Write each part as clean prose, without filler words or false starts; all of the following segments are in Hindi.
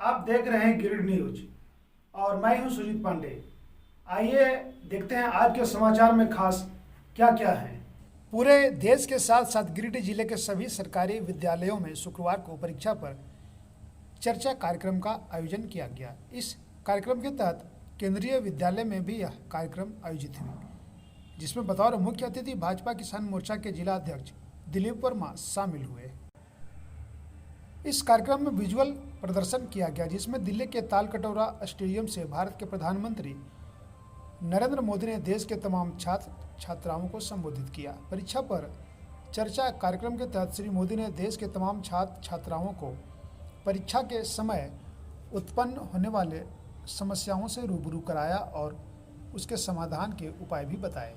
आप देख रहे हैं गिरिड न्यूज और मैं हूं सुजीत पांडे। आइए देखते हैं आज के समाचार में खास क्या क्या है। पूरे देश के साथ साथ गिरिडीह जिले के सभी सरकारी विद्यालयों में शुक्रवार को परीक्षा पर चर्चा कार्यक्रम का आयोजन किया गया। इस कार्यक्रम के तहत केंद्रीय विद्यालय में भी यह कार्यक्रम आयोजित हुआ, जिसमें बतौर मुख्य अतिथि भाजपा किसान मोर्चा के जिला अध्यक्ष दिलीप वर्मा शामिल हुए। इस कार्यक्रम में विजुअल प्रदर्शन किया गया, जिसमें दिल्ली के तालकटोरा स्टेडियम से भारत के प्रधानमंत्री नरेंद्र मोदी ने देश के तमाम छात्र छात्राओं को संबोधित किया। परीक्षा पर चर्चा कार्यक्रम के तहत श्री मोदी ने देश के तमाम छात्र छात्राओं को परीक्षा के समय उत्पन्न होने वाले समस्याओं से रूबरू कराया और उसके समाधान के उपाय भी बताए।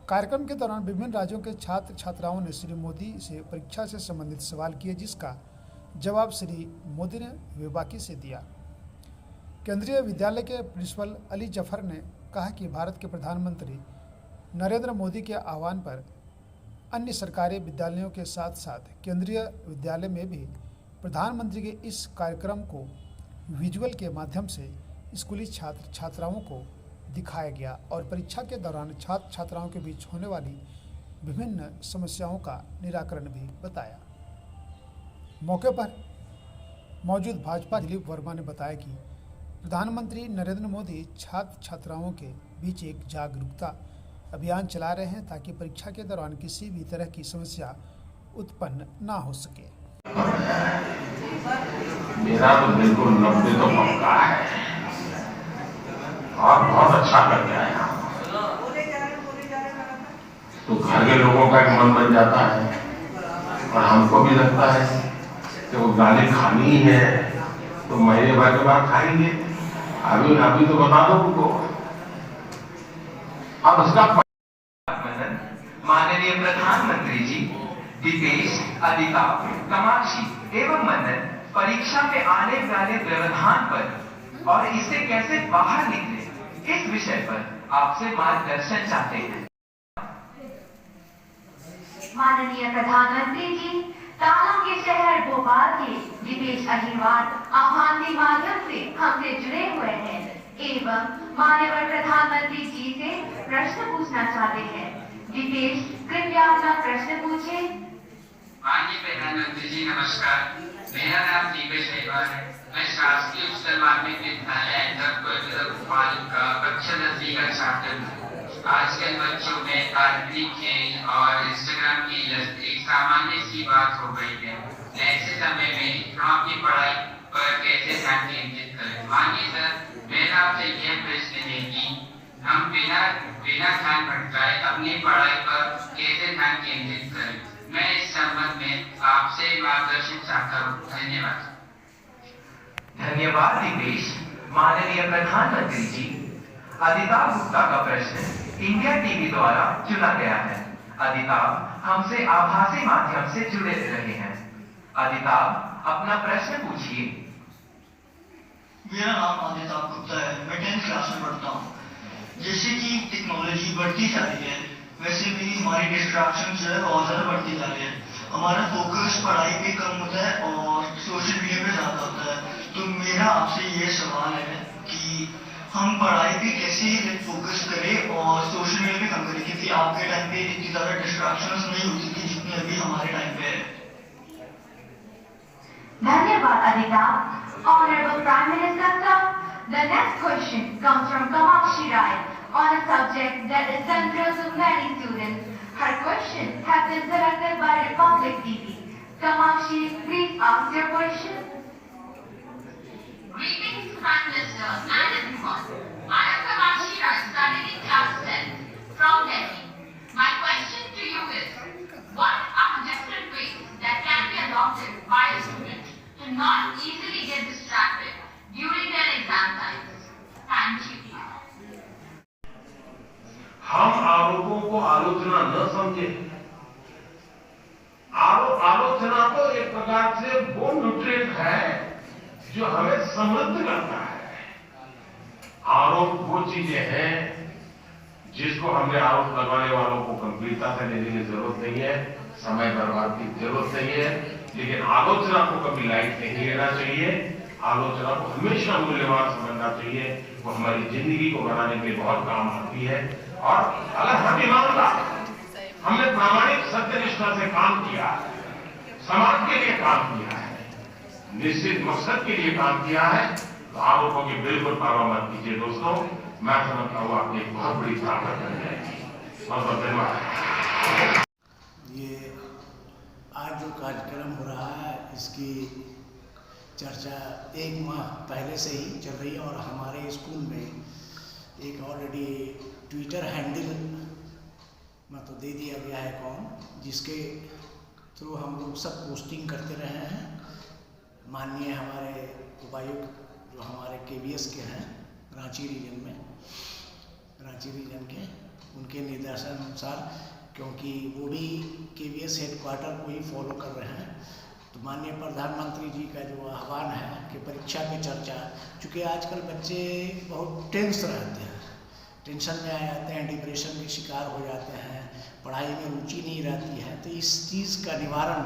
कार्यक्रम के दौरान विभिन्न राज्यों के छात्र छात्राओं ने श्री मोदी से परीक्षा से संबंधित सवाल किए, जिसका जवाब श्री मोदी ने बेबाकी से दिया। केंद्रीय विद्यालय के प्रिंसिपल अली जफर ने कहा कि भारत के प्रधानमंत्री नरेंद्र मोदी के आह्वान पर अन्य सरकारी विद्यालयों के साथ साथ केंद्रीय विद्यालय में भी प्रधानमंत्री के इस कार्यक्रम को विजुअल के माध्यम से स्कूली छात्र छात्राओं को दिखाया गया और परीक्षा के दौरान छात्र छात्राओं के बीच होने वाली विभिन्न समस्याओं का निराकरण भी बताया। मौके पर मौजूद भाजपा दिलीप वर्मा ने बताया कि प्रधानमंत्री नरेंद्र मोदी छात्र छात्राओं के बीच एक जागरूकता अभियान चला रहे हैं, ताकि परीक्षा के दौरान किसी भी तरह की समस्या उत्पन्न ना हो सके। मेरा तो बिल्कुल 90 तो पक्का है और बहुत अच्छा करके आया। तो घर के लोगों का एक मन बन जाता है और हमको भी लगता है कि वो गाली खानी है तो महीने भर के बाद खाएंगे। अभी तो बता दो उनको। अब उसका माननीय प्रधानमंत्री जी दीपेश, अदिता, कमाक्षी एवं मदन परीक्षा में आने वाले व्यवधान पर और इससे कैसे बाहर निकले, इस विषय पर आपसे मार्गदर्शन चाहते हैं। माननीय प्रधानमंत्री जी, तालों के शहर भोपाल के दीपेश अहिरवार आह्वान के माध्यम से हमसे जुड़े हुए हैं एवं माननीय प्रधानमंत्री जी से प्रश्न पूछना चाहते हैं। दीपेश, कृपया अपना प्रश्न पूछे। माननीय प्रधानमंत्री जी नमस्कार, मेरा नाम दीपेश अहिरवार है। मैं शासकीय उच्चतर माध्यमिक विद्यालय भोपाल का कक्षा 10वीं का छात्र हूँ। आजकल बच्चों में काल्पनिक खेल और इंस्टाग्राम की लत एक सामान्य सी बात हो गई है। ऐसे समय में हम अपनी पढ़ाई पर कैसे ध्यान केंद्रित करें? मानिए सर, मेरा आपसे यह प्रश्न है कि हम बिना ध्यान भटकाए अपनी पढ़ाई पर कैसे ध्यान केंद्रित करें? मैं इस संबंध में आपसे मार्गदर्शन चाहता हूँ। धन्यवाद। धन्यवाद दीपेश। माननीय प्रधानमंत्री जी, अदिता गुप्ता का प्रश्न इंडिया टीवी द्वारा चुना गया है। अदिता हमसे आभासी माध्यम से जुड़े रहे हैं। अदिता, अपना प्रश्न पूछिए। मेरा नाम अदिता गुप्ता है। मैं 10th क्लास में पढ़ता हूँ। जैसे कि टेक्नोलॉजी बढ़ती जा रही है, वैसे भी हमारी डिस्ट्रैक्शन जो है बहुत ज्यादा बढ़ती जा रही है। हमारा फोकस पढ़ाई पे कम होता है और सोशल मीडिया पे ज्यादा होता है। तो मेरा आपसे ये सवाल है कि हम पढ़ाई पे कैसे फोकस करें और सोशल मीडिया पे कम करें, क्योंकि आपके टाइम पे इतनी ज्यादा डिस्ट्रैक्शंस नहीं होती थी जितनी अभी हमारे टाइम पे है। धन्यवाद Adita. Honorable Prime Minister sir, the next question comes from Kamakshi Rai on a subject that is central to many students. Her question has been selected by Republic TV. Kamakshi, please ask your question. Greetings, Prime Minister and everyone. I am Kamakshi Rai, studying in class 10 from Delhi. My question to you is, what are different ways that can be adopted by a student to not easily get distracted during their exam times? Thank you. हम आरोपों को आलोचना न समझे। आलोचना तो एक प्रकार से वो न्यूट्रिएंट है जो हमें समृद्ध करता है। आरोप वो चीजें हैं जिसको हमने आरोप लगाने वालों को गंभीरता से लेने की जरूरत नहीं है, समय बर्बाद की जरूरत नहीं है, लेकिन आलोचना को कभी लाइट नहीं लेना चाहिए। आलोचना को हमेशा मूल्यवान समझना चाहिए। वो हमारी जिंदगी को बनाने के लिए बहुत काम आती है। और अगर हम ईमानदार, हमने प्रामाणिक सत्यनिष्ठा से काम किया, समाज के लिए काम किया है, निश्चित मकसद के लिए काम किया है, तो आरोपों की बिल्कुल परवाह मत कीजिए दोस्तों। मैं समझता हूँ आपकी एक बहुत बड़ी ताकत बन जाएगी। बहुत बहुत धन्यवाद। ये आज जो कार्यक्रम हो रहा है इसकी चर्चा 1 माह पहले से ही चल रही है और हमारे स्कूल में एक ऑलरेडी ट्विटर हैंडल मतलब दे दिया गया है अकाउंट, जिसके थ्रू हम लोग सब पोस्टिंग करते रहे हैं। माननीय हमारे उपायुक्त जो हमारे KVS के हैं रांची रीजन में, रांची रीजन के, उनके निर्देशानुसार, क्योंकि वो भी KVS हेडक्वार्टर को ही फॉलो कर रहे हैं, तो माननीय प्रधानमंत्री जी का जो आह्वान है कि परीक्षा पे चर्चा, चूँकि आजकल बच्चे बहुत टेंस रहते हैं, टेंशन में आ जाते हैं, डिप्रेशन के शिकार हो जाते हैं, पढ़ाई में रुचि नहीं रहती है, तो इस चीज़ का निवारण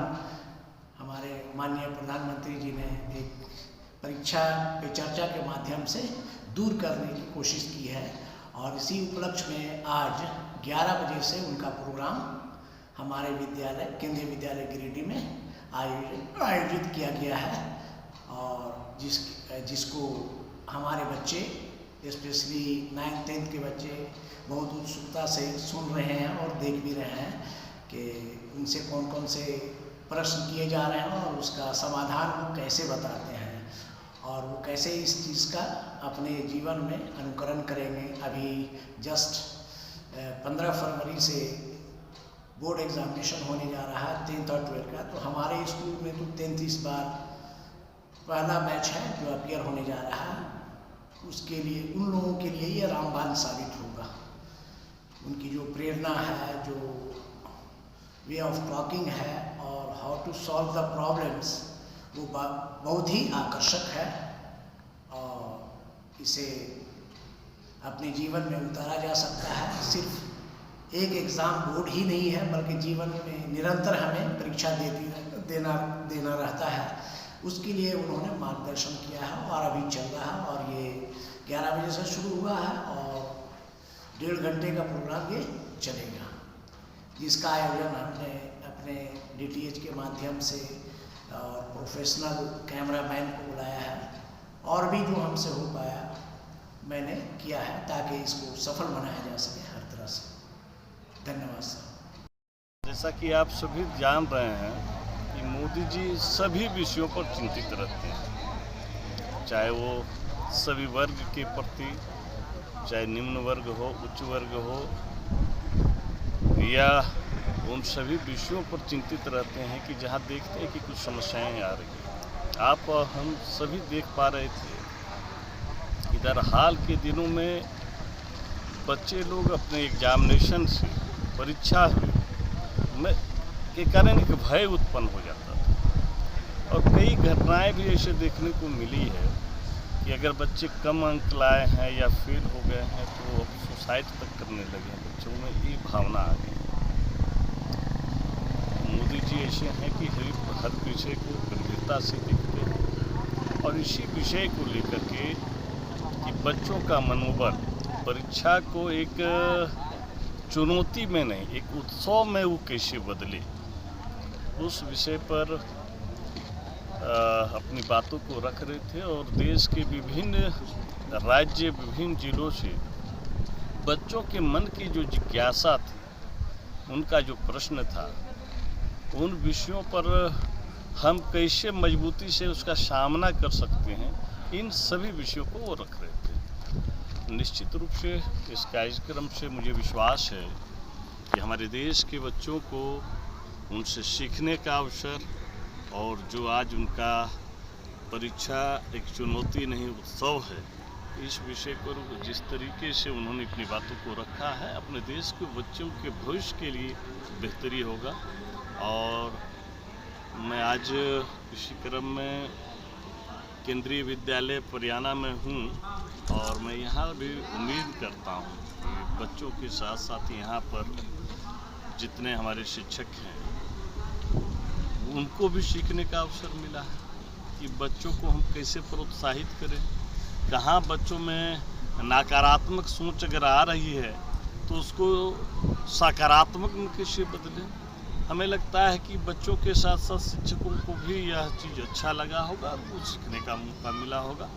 हमारे माननीय प्रधानमंत्री जी ने एक परीक्षा पे चर्चा के माध्यम से दूर करने की कोशिश की है। और इसी उपलक्ष्य में आज 11 बजे से उनका प्रोग्राम हमारे विद्यालय केंद्रीय विद्यालय गिरिडीह में आयोजित किया गया है, और जिसको हमारे बच्चे स्पेशली 9th 10th के बच्चे बहुत उत्सुकता से सुन रहे हैं और देख भी रहे हैं कि उनसे कौन कौन से प्रश्न किए जा रहे हैं और उसका समाधान वो कैसे बताते हैं और वो कैसे इस चीज़ का अपने जीवन में अनुकरण करेंगे। अभी जस्ट 15 फरवरी से बोर्ड एग्जामिनेशन होने जा रहा है 10th और 12th का, तो हमारे स्कूल में तो 10th इस बार पहला बैच है जो अपियर होने जा रहा है। उसके लिए उन लोगों के लिए ये रामबाण साबित होगा। उनकी जो प्रेरणा है, जो वे ऑफ टॉकिंग है और how to solve the problems, वो बहुत ही आकर्षक है और इसे अपने जीवन में उतारा जा सकता है। सिर्फ एक एग्ज़ाम बोर्ड ही नहीं है, बल्कि जीवन में निरंतर हमें परीक्षा देना रहता है। उसके लिए उन्होंने मार्गदर्शन किया है और अभी चल रहा है, और ये 11 बजे से शुरू हुआ है और 1.5 घंटे का प्रोग्राम ये चलेगा, जिसका आयोजन हमने अपने DTH के माध्यम से और प्रोफेशनल कैमरामैन को बुलाया है, और भी जो हमसे हो पाया मैंने किया है, ताकि इसको सफल बनाया जा सके हर तरह से। धन्यवाद सर। जैसा कि आप सभी जान रहे हैं कि मोदी जी सभी विषयों पर चिंतित रहते हैं, चाहे वो सभी वर्ग के प्रति, चाहे निम्न वर्ग हो, उच्च वर्ग हो, या उन सभी विषयों पर चिंतित रहते हैं कि जहाँ देखते हैं कि कुछ समस्याएं आ रही हैं। आप हम सभी देख पा रहे थे इधर हाल के दिनों में बच्चे लोग अपने एग्जामिनेशन से, परीक्षा में के कारण एक भय उत्पन्न हो जाता था, और कई घटनाएं भी ऐसे देखने को मिली है कि अगर बच्चे कम अंक लाए हैं या फेल हो गए हैं तो अब सुसाइड तक करने लगे हैं। बच्चों में ये भावना आ गई। मोदी जी ऐसे हैं कि हर विषय को गंभीरता से देखते हैं, और इसी विषय को लेकर के कि बच्चों का मनोबल परीक्षा को एक चुनौती में नहीं, एक उत्सव में वो कैसे बदले, उस विषय पर अपनी बातों को रख रहे थे। और देश के विभिन्न राज्य, विभिन्न जिलों से बच्चों के मन की जो जिज्ञासा थी, उनका जो प्रश्न था, उन विषयों पर हम कैसे मजबूती से उसका सामना कर सकते हैं, इन सभी विषयों को वो रख रहे थे। निश्चित रूप से इस कार्यक्रम से मुझे विश्वास है कि हमारे देश के बच्चों को उनसे सीखने का अवसर, और जो आज उनका परीक्षा एक चुनौती नहीं उत्सव है, इस विषय पर जिस तरीके से उन्होंने अपनी बातों को रखा है, अपने देश के बच्चों के भविष्य के लिए बेहतरी होगा। और मैं आज इसी क्रम में केंद्रीय विद्यालय परियाना में हूँ, और मैं यहाँ भी उम्मीद करता हूँ कि बच्चों के साथ साथ यहाँ पर जितने हमारे शिक्षक हैं उनको भी सीखने का अवसर मिला है। कि बच्चों को हम कैसे प्रोत्साहित करें, कहाँ बच्चों में नकारात्मक सोच अगर आ रही है तो उसको सकारात्मक में कैसे बदलें। हमें लगता है कि बच्चों के साथ साथ शिक्षकों को भी यह चीज़ अच्छा लगा होगा, कुछ सीखने का मौका मिला होगा।